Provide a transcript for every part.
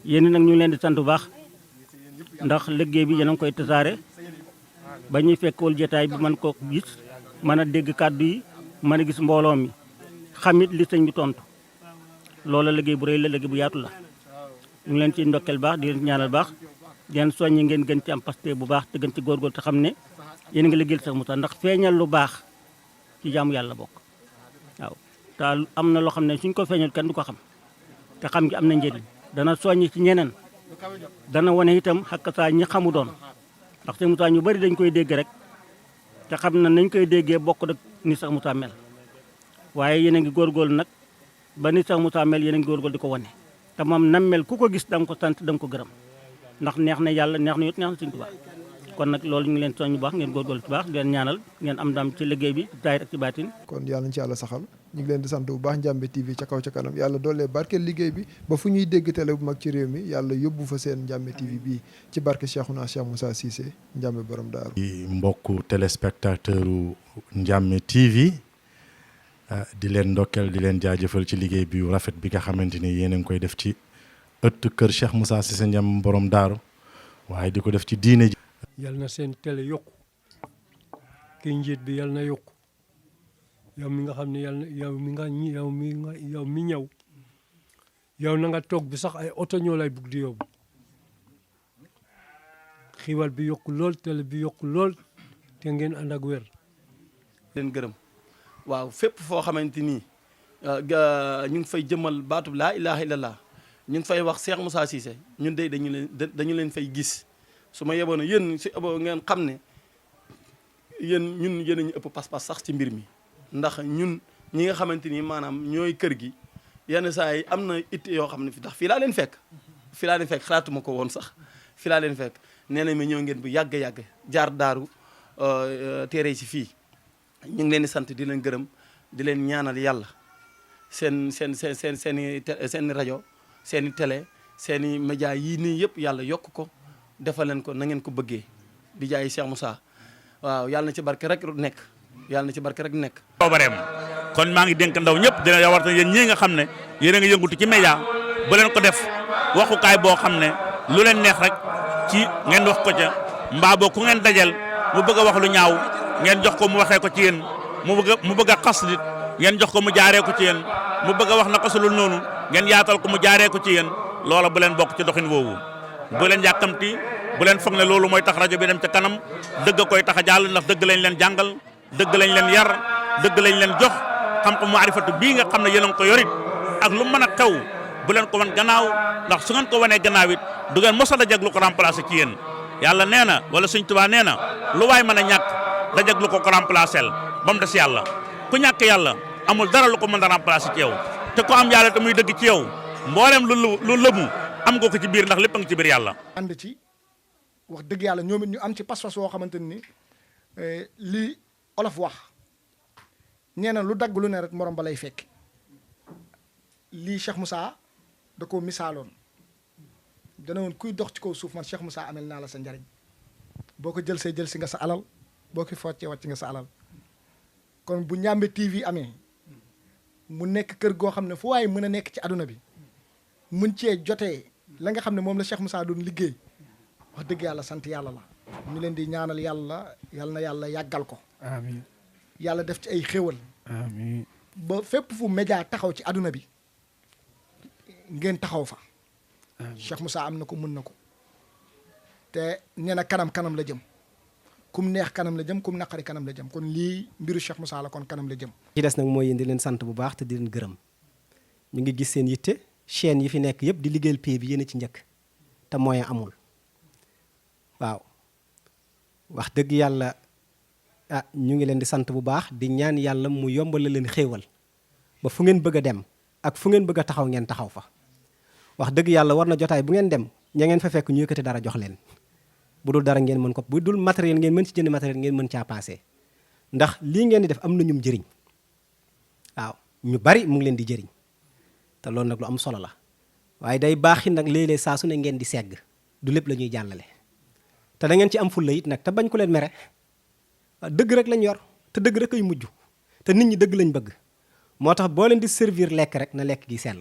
yéen nag ñu leen di sant bu baax ndax liggéey bi yéen a ngi koy tasaare ba ñuy fekkul jotaay bi mën ko gis mën a dégg kàddu yi mën a gis mbooloo mi xamit li sëñ bi tontu loola liggéey bu rëy la liggéey bu yaatu la ñu ngi leen ci ndokkeel baax di leen ñaanal baax di leen soññi ngeen gën ci am paste bu baax te gën ci góorgóorlu te xam ne yéen a ngi liggéeyal Cheikh Moussa ndax feeñal lu baax ci jaamu yàlla bokk waaw te am na loo xam ne suñ ko feeñal kenn du ko xam te xam gi am na njëriñ dana soññi ci ñeneen dana wane itam xakk saa ñi xamu doon ndax Cheikh Moussa ñu bari dañ koy dégg rek te xam na nañ koy déggee bokk rek ni Cheikh Moussa mel waaye yéen a ngi góorgóorlu nag ba ni Cheikh Moussa mel yéen a ngi góorgóorlu di ko wane te moom nam mel ku ko gis da nga ko sant da nga ko gërëm ndax neex na yàlla neex na yot neex na Sëñ Tuubaa kon nag loolu ñu ngi leen soññ bu baax ngeen góorgóorlu ci baax di leen ñaanal ngeen am ndam ci liggéey bi zaahir ak ci baatin kon yàlla nañ ci yàlla saxal ñu ngi leen di sant bu baax Ndiamé TV ca kaw ca kanam yàlla doolee barkeel liggéey bi ba fu ñuy dégg télé bu mag ci réew mi yàlla yóbbu fa seen Ndiamé TV bii ci barke Cheikhouna Cheikh Moussa Cissé Ndiamé borom daaru mbokku téléspectateur u Ndiamé TV di leen ndokkeel di leen jaajëfal ci liggéey bi rafet bi nga xamante ni yéen a ngi koy def ci ëtt kër Cheikh Moussa Cissé Ndiamé borom daaru waaye di ko def ci diine ji yal na seen télé yokku kii njiit bi yal na yokku yow mi nga xam ne yal na yow mi ñëw yow na nga toog bi sax ay oto ñoo lay bugg di yóbbu xiiwal bi yokku lool télé bi yokku lool te ngeen ànd ak wér. leen gërëm waaw fépp foo xamante ni ñu ngi fay jëmal baatub laa ilaha illallah ñu ngi fay wax Cheikh Moussa Cissé ñun de dañu leen fay gis su ma yeboon yéen si ëpp ngeen xam ne ñun yéen a ñu ëpp pas-pas sax ci mbir mi ndax ñun ñi nga xamante ni maanaam ñooy kër gi yenn saa yi am na it yoo xam ne fi ndax fii laa leen fekk xalaatuma ko woon sax fii laa leen fekk nee na ma ñëw ngeen bu yàgg jaar daaru téere si fii ñu ngi leen di sant di leen gërëm di leen ñaanal yàlla seen i rajo seen i télé seen i média yii nii yëpp yàlla yokk ko defal leen ko na ngeen ko bëggee di jaay Cheikh Moussa waaw yàlla na ci barke rek nekk yàlla na ci barke rek nekk. boobareem kon maa ngi dénk ndaw ñëpp dina war yéen ñii nga xam ne yéen a ngi yëngutu ci média bu leen ko def waxukaay boo xam ne lu leen neex rek ci ngeen wax ko ca mbaa boo ku ngeen dajal mu bëgg a wax lu ñaaw ngeen jox ko mu waxee ko ci yéen mu bëgg a xas nit ngeen jox ko mu jaaree ko ci yéen mu bëgg a wax na ko su lu noonu ngeen yaatal ko mu jaaree ko ci yéen loola bu leen bokk ci doxin woowu bu leen yàkkamti bu leen foog ne loolu mooy tax rajo bi dem ca kanam dëgg koy tax a jàll ndax dëgg lañ leen jàngal dëgg lañ leen yar dëgg lañ leen jox xam-xam maarifatu bii nga xam ne yéen a ngi ko yorit ak lu mën a xew bu leen ko wan gannaaw ndax su ngeen ko wanee gannaaw it du ngeen mos a dajag lu ko remplacé ci yéen yàlla nee na wala Sëñ Tuubaa nee na lu waay mën a ñàkk dajag lu ko remplacé ba mu des yàlla ku ñàkk yàlla amul dara lu ko mën a remplacé ci yow te ko am yàlla te muy dëgg ci yow mboolem lu lëmu am nga ko ci biir ndax lépp a ngi ci biir yàlla. ànd ci wax dëgg yàlla ñoom it ñu am ci pas-pas woo xamante ni li olof wax nee na lu dagg lu ne rek morom ba lay fekk lii Cheikh Moussa da koo misaaloon dana woon kuy dox ci kaw suuf man Cheikh Moussa amel naa la sa njariñ boo ko jël si nga sa alal boo ko foccee wàcc nga sa alal kon bu Ndiamé TV amee mu nekk kër goo xam ne fu waaye mën a nekk ci àdduna bi mun cee jotee la nga xam ne moom la Cheikh Moussa doon liggéey wax dëgg yàlla sant yàlla la ñu leen di ñaanal yàlla na yàlla yàggal ko amiin yàlla def ci ay xéwal amiin ba fépp fu média taxaw ci àdduna bi ngeen taxaw fa Cheikh Moussa am na ko mën na ko te nee na kanam la jëm kum neex kanam la jëm kum naqari kanam la jëm kon lii mbiru Cheikh Moussa la kon kanam la jëm ci des nag mooy yéen di leen sant bu baax te di leen gërëm ñu ngi gis seen yitte chaîne yi fi nekk yëpp di liggéeyal pay bi yéen a ci njëkk te moyen amul waaw wax dëgg yàlla ñu ngi leen di sant bu baax di ñaan yàlla mu yombal leen xéewal ba fu ngeen bëgg a dem ak fu ngeen bëgg a taxaw ngeen taxaw fa wax dëgg yàlla war na jotaay bu ngeen dem ña ngeen fa fekk ñu yëkkati dara jox leen bu dul dara ngeen mën ko bu dul matériel ngeen mën ci jënd matériel ngeen mën caa passé ndax lii ngeen di def am na ñum jëriñ waaw ñu bari mu ngi leen di jëriñ te loolu nag lu am solo la waaye day baaxi nag léeg-léeg saa su ne ngeen di segg du lépp la ñuy jàllale te da ngeen ci am fulla it nag te bañ ko leen mere dëgg rek lañ yor te dëgg rek ay mujj te nit ñi dëgg lañ bëgg moo tax boo leen di servir lekk rek na lekk gi sell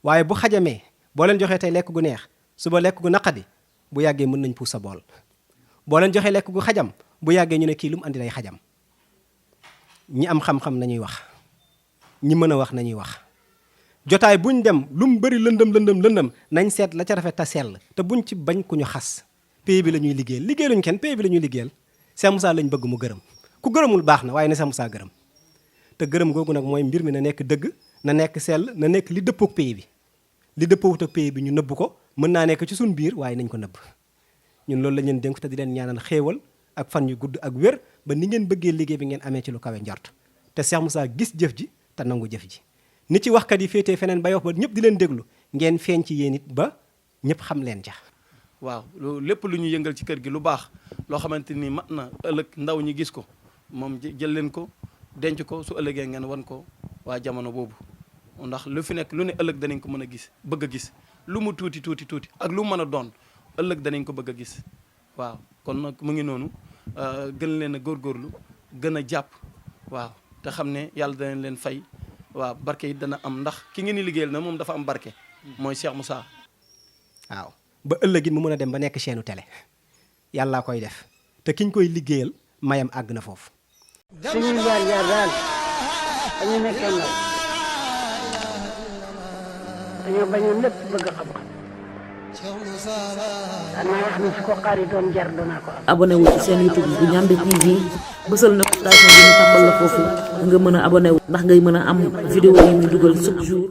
waaye bu xajamee boo leen joxee tey lekk gu neex suba lekk gu naqadi bu yàggee mën nañ puus sa bool boo leen joxee lekk gu xajam bu yàggee ñu ne kii lu mu andi day xajam ñi am xam-xam nañuy wax ñi mën a wax nañuy wax jotaay buñ dem lu mu bëri lëndëm nañ seet la ca rafet ta sell te buñ ci bañ ku ñu xas pays bi la ñuy liggéeyal liggéeyaluñ kenn pays bi la ñuy liggéeyal Cheikh Moussa lañ bëgg mu gërëm ku gërëmul baax na waaye ne Cheikh Moussa gërëm te gërëm googu nag mooy mbir mi na nekk dëgg na nekk sell na nekk li dëppook pays bi li dëppoowut ak pays bi ñu nëbb ko mën naa nekk ci suñ biir waaye nañ ko nëbb ñun loolu la leen dénk te di leen ñaanal xéewal ak fan yu gudd ak wér ba ni ngeen bëggee liggéey bi ngeen amee ci lu kawe njort te Cheikh Moussa gis jëf ji te nangu jëf ji ni ci waxkat yi féetee feneen ba yox ba ñëpp di leen déglu ngeen feeñ ci yéen it ba ñëpp xam leen ja waaw loolu lépp lu ñu yëngal ci kër gi lu baax loo xamante ni mat na ëllëg ndaw ñi gis ko moom jël leen ko denc ko su ëllëgee ngeen wan ko waa jamono boobu ndax lu fi nekk lu ne ëllëg danañ ko mën a gis bëgg a gis lu mu tuuti ak lu mu mën a doon ëllëg danañ ko bëgg a gis waaw kon nag mu ngi noonu gën leen a góorgóorlu gën a jàpp waaw te xam ne yàlla danañ leen fay waaw barke yi dana am ndax ki ngeen di liggéeyal na moom dafa am barke mooy Cheikh Moussa waaw ba ëllëg it mu mën a dem ba nekk chaîne télé yàllaa koy def te kiñ koy liggéeyal mayam àgg na foofu suñuy jaar daal dañu nekkee ndaw dañoo bañoon lépp bëgg xam-xam danaa wax ni su ko xaari doon jar danaa ko am. abonné wu ci seen YouTube bu Ndiamé TV bësal notification bi ñu tàmbal la foofu nga mën a abonné wu ndax ngay mën a am vidéo yi ñu dugal chaque jour.